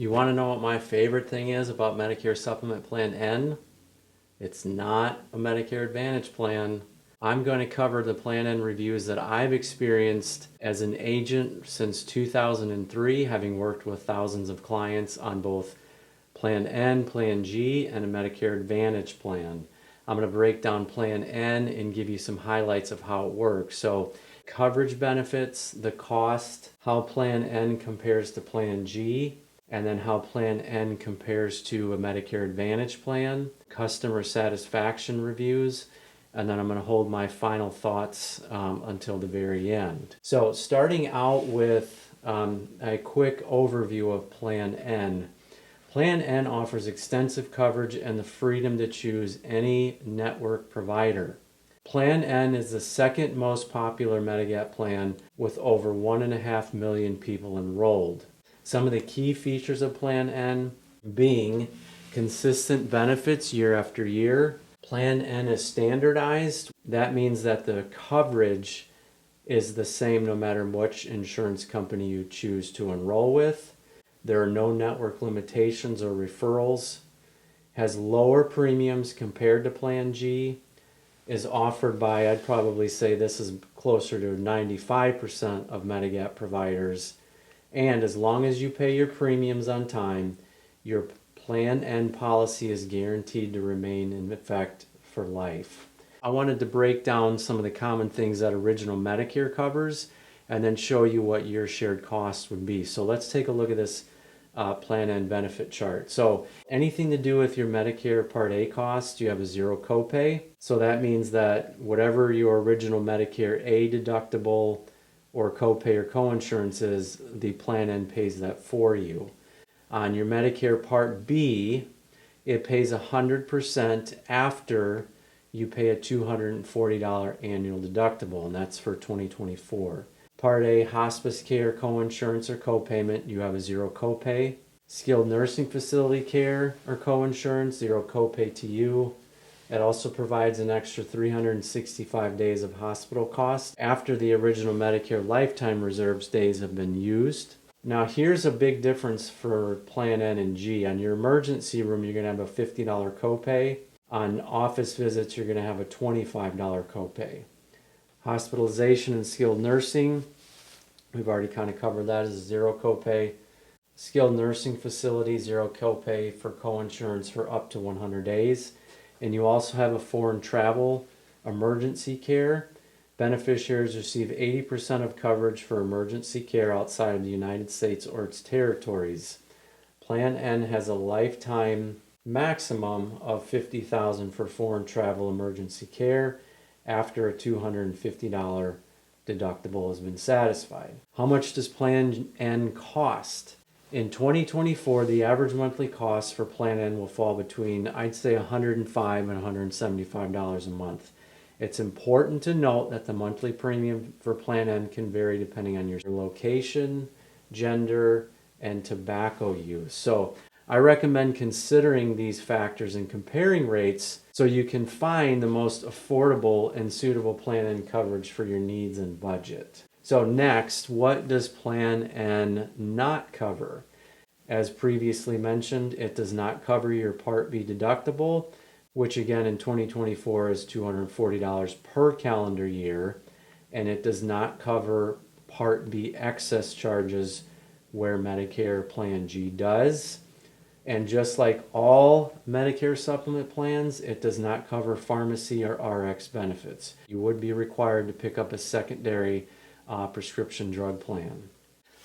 You want to know what my favorite thing is about Medicare Supplement Plan N? It's not a Medicare Advantage plan. I'm going to cover the Plan N reviews that I've experienced as an agent since 2003, having worked with thousands of clients on both Plan N, Plan G, and a Medicare Advantage plan. I'm going to break down Plan N and give you some highlights of how it works. So, coverage benefits, the cost, how Plan N compares to Plan G, and then how Plan N compares to a Medicare Advantage plan, customer satisfaction reviews, and then I'm going to hold my final thoughts until the very end. So starting out with a quick overview of Plan N. Plan N offers extensive coverage and the freedom to choose any network provider. Plan N is the second most popular Medigap plan with over 1.5 million people enrolled. Some of the key features of Plan N being consistent benefits year after year. Plan N is standardized. That means that the coverage is the same no matter which insurance company you choose to enroll with. There are no network limitations or referrals. Has lower premiums compared to Plan G. Is offered by, I'd probably say this is closer to 95% of Medigap providers. And as long as you pay your premiums on time, your Plan N policy is guaranteed to remain in effect for life. I wanted to break down some of the common things that Original Medicare covers and then show you what your shared costs would be. So let's take a look at this Plan N benefit chart. So anything to do with your Medicare Part A costs, you have a zero copay. So that means that whatever your original Medicare A deductible or copay or coinsurance is, the Plan N pays that for you. On your Medicare Part B, it pays 100% after you pay a $240 annual deductible, and that's for 2024. Part A, hospice care, coinsurance, or copayment, you have a zero copay. Skilled nursing facility care or coinsurance, zero copay to you. It also provides an extra 365 days of hospital costs after the original Medicare lifetime reserves days have been used. Now here's a big difference for Plan N and G. On your emergency room, you're going to have a $50 copay. On office visits, you're going to have a $25 copay. Hospitalization and skilled nursing, we've already kind of covered that as a zero copay. Skilled nursing facility, zero copay for coinsurance for up to 100 days. And you also have a foreign travel emergency care. Beneficiaries receive 80% of coverage for emergency care outside of the United States or its territories. Plan N has a lifetime maximum of $50,000 for foreign travel emergency care after a $250 deductible has been satisfied. How much does Plan N cost? In 2024, the average monthly cost for Plan N will fall between, I'd say, $105 and $175 a month. It's important to note that the monthly premium for Plan N can vary depending on your location, gender, and tobacco use. So I recommend considering these factors and comparing rates so you can find the most affordable and suitable Plan N coverage for your needs and budget. So next, what does Plan N not cover? As previously mentioned, it does not cover your Part B deductible, which again in 2024 is $240 per calendar year, and it does not cover Part B excess charges where Medicare Plan G does. And just like all Medicare supplement plans, it does not cover pharmacy or RX benefits. You would be required to pick up a secondary prescription drug plan.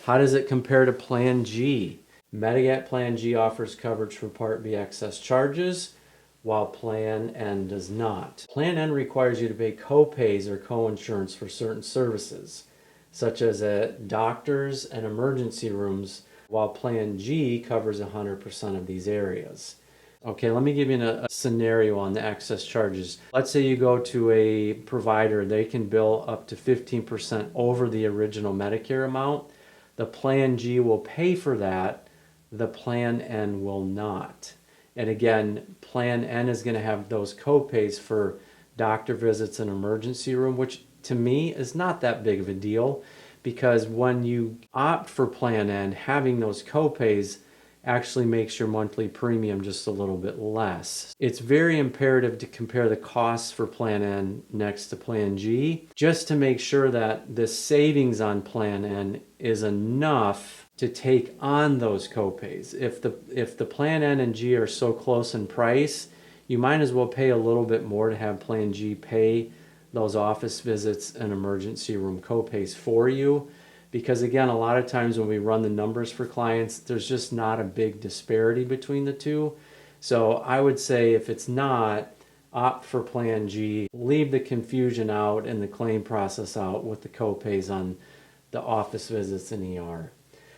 How does it compare to Plan G? Medigap Plan G offers coverage for Part B excess charges, while Plan N does not. Plan N requires you to pay copays or coinsurance for certain services, such as at doctors and emergency rooms, while Plan G covers 100% of these areas. Okay, let me give you a scenario on the excess charges. Let's say you go to a provider, they can bill up to 15% over the original Medicare amount. The Plan G will pay for that, the Plan N will not. And again, Plan N is going to have those copays for doctor visits and emergency room, which to me is not that big of a deal, because when you opt for Plan N, having those copays actually makes your monthly premium just a little bit less. It's very imperative to compare the costs for Plan N next to Plan G, just to make sure that the savings on Plan N is enough to take on those copays. If the Plan N and G are so close in price, you might as well pay a little bit more to have Plan G pay those office visits and emergency room copays for you. Because again, a lot of times when we run the numbers for clients, there's just not a big disparity between the two. So I would say if it's not, opt for Plan G. Leave the confusion out and the claim process out with the copays on the office visits and ER.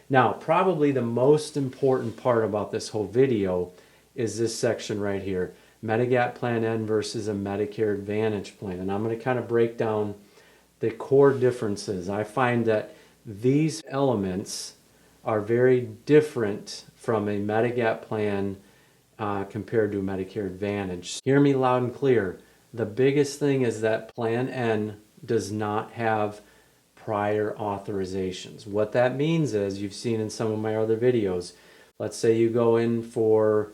Now, probably the most important part about this whole video is this section right here, Medigap Plan N versus a Medicare Advantage plan. And I'm going to kind of break down the core differences. I find that these elements are very different from a Medigap plan compared to a Medicare Advantage. Hear me loud and clear. The biggest thing is that Plan N does not have prior authorizations. What that means is, you've seen in some of my other videos, let's say you go in for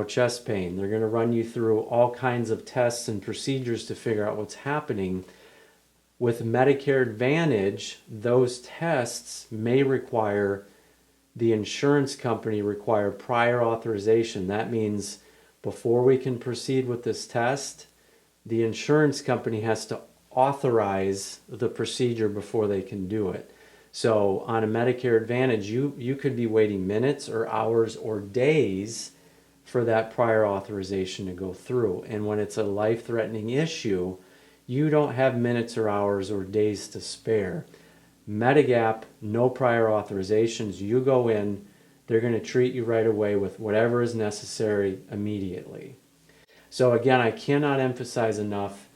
chest pain. They're going to run you through all kinds of tests and procedures to figure out what's happening. With Medicare Advantage, those tests may require the insurance company require prior authorization. That means before we can proceed with this test, the insurance company has to authorize the procedure before they can do it. So on a Medicare Advantage, you could be waiting minutes or hours or days for that prior authorization to go through. And when it's a life-threatening issue, you don't have minutes or hours or days to spare. Medigap, no prior authorizations. You go in, they're going to treat you right away with whatever is necessary immediately. So again, I cannot emphasize enough,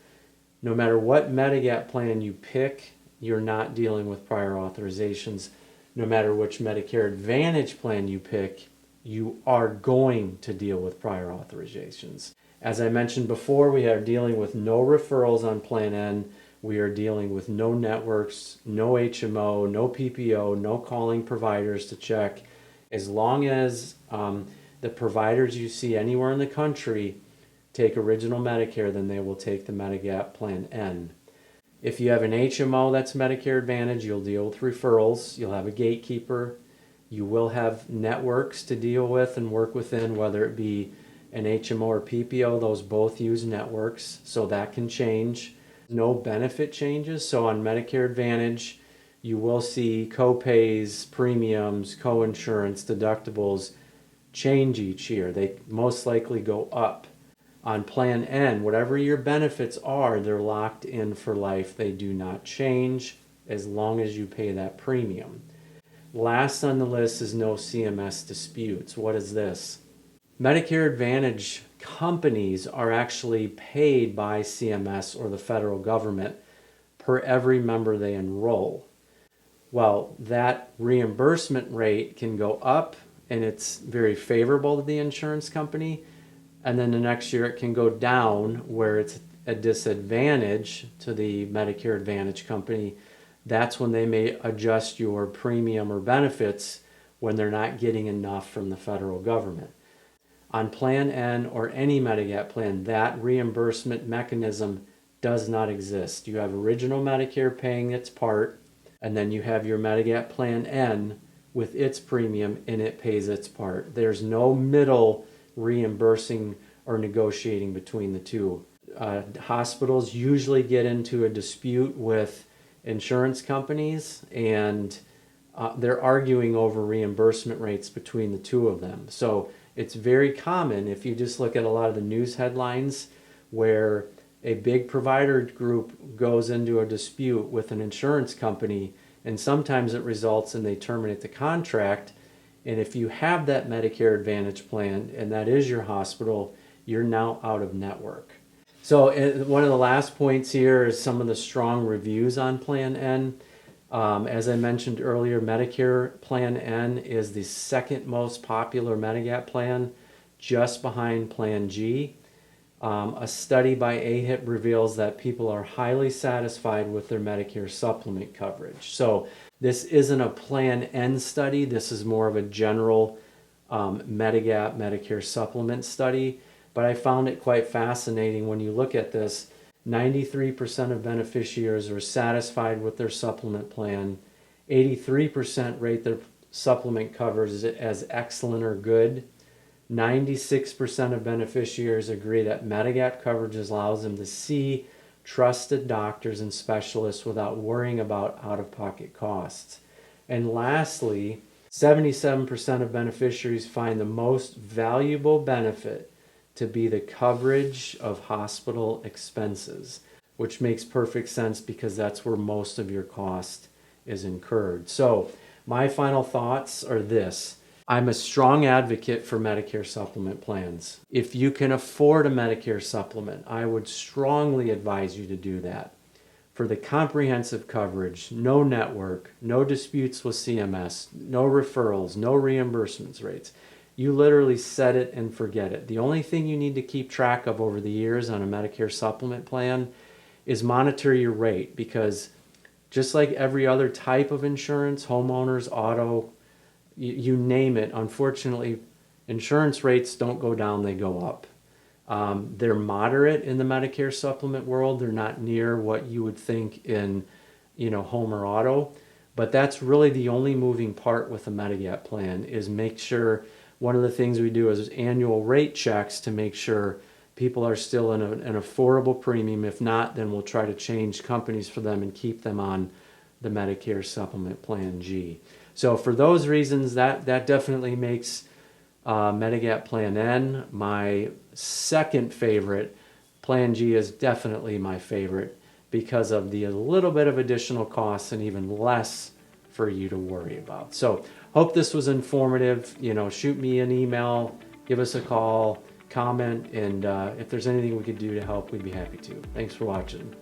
no matter what Medigap plan you pick, you're not dealing with prior authorizations. No matter which Medicare Advantage plan you pick, you are going to deal with prior authorizations. As I mentioned before, we are dealing with no referrals on Plan N. We are dealing with no networks, no HMO, no PPO, no calling providers to check. As long as the providers you see anywhere in the country take original Medicare, then they will take the Medigap Plan N. If you have an HMO that's Medicare Advantage, you'll deal with referrals. You'll have a gatekeeper. You will have networks to deal with and work within, whether it be an HMO or PPO. Those both use networks, so that can change. No benefit changes. So on Medicare Advantage, you will see copays, premiums, coinsurance, deductibles change each year. They most likely go up. On Plan N, whatever your benefits are, they're locked in for life. They do not change as long as you pay that premium. Last on the list is no CMS disputes. What is this? Medicare Advantage companies are actually paid by CMS or the federal government per every member they enroll. Well, that reimbursement rate can go up, and it's very favorable to the insurance company. And then the next year it can go down where it's a disadvantage to the Medicare Advantage company. That's when they may adjust your premium or benefits when they're not getting enough from the federal government. On Plan N or any Medigap plan, that reimbursement mechanism does not exist. You have original Medicare paying its part, and then you have your Medigap Plan N with its premium, and it pays its part. There's no middle reimbursing or negotiating between the two. Hospitals usually get into a dispute with insurance companies, and they're arguing over reimbursement rates between the two of them. So it's very common, if you just look at a lot of the news headlines, where a big provider group goes into a dispute with an insurance company, and sometimes it results in they terminate the contract. And if you have that Medicare Advantage plan and that is your hospital, you're now out of network. So one of the last points here is some of the strong reviews on Plan N. As I mentioned earlier, Medicare Plan N is the second most popular Medigap plan, just behind Plan G. A study by AHIP reveals that people are highly satisfied with their Medicare supplement coverage. So this isn't a Plan N study. This is more of a general Medigap Medicare Supplement study, but I found it quite fascinating when you look at this. 93% of beneficiaries are satisfied with their supplement plan. 83% rate their supplement coverage as excellent or good. 96% of beneficiaries agree that Medigap coverage allows them to see trusted doctors and specialists without worrying about out-of-pocket costs. And lastly, 77% of beneficiaries find the most valuable benefit to be the coverage of hospital expenses, which makes perfect sense because that's where most of your cost is incurred. So my final thoughts are this. I'm a strong advocate for Medicare supplement plans. If you can afford a Medicare supplement, I would strongly advise you to do that. For the comprehensive coverage, no network, no disputes with CMS, no referrals, no reimbursements rates. You literally set it and forget it. The only thing you need to keep track of over the years on a Medicare supplement plan is monitor your rate, because just like every other type of insurance, homeowners, auto, you name it, unfortunately, insurance rates don't go down, they go up. They're moderate in the Medicare supplement world. They're not near what you would think in, home or auto. But that's really the only moving part with the Medigap plan, is make sure, one of the things we do is annual rate checks to make sure people are still in an affordable premium. If not, then we'll try to change companies for them and keep them on the Medicare Supplement Plan G. So for those reasons, that definitely makes Medigap Plan N my second favorite. Plan G is definitely my favorite because of the little bit of additional costs and even less for you to worry about. So hope this was informative. Shoot me an email, give us a call, comment, and if there's anything we could do to help, we'd be happy to. Thanks for watching.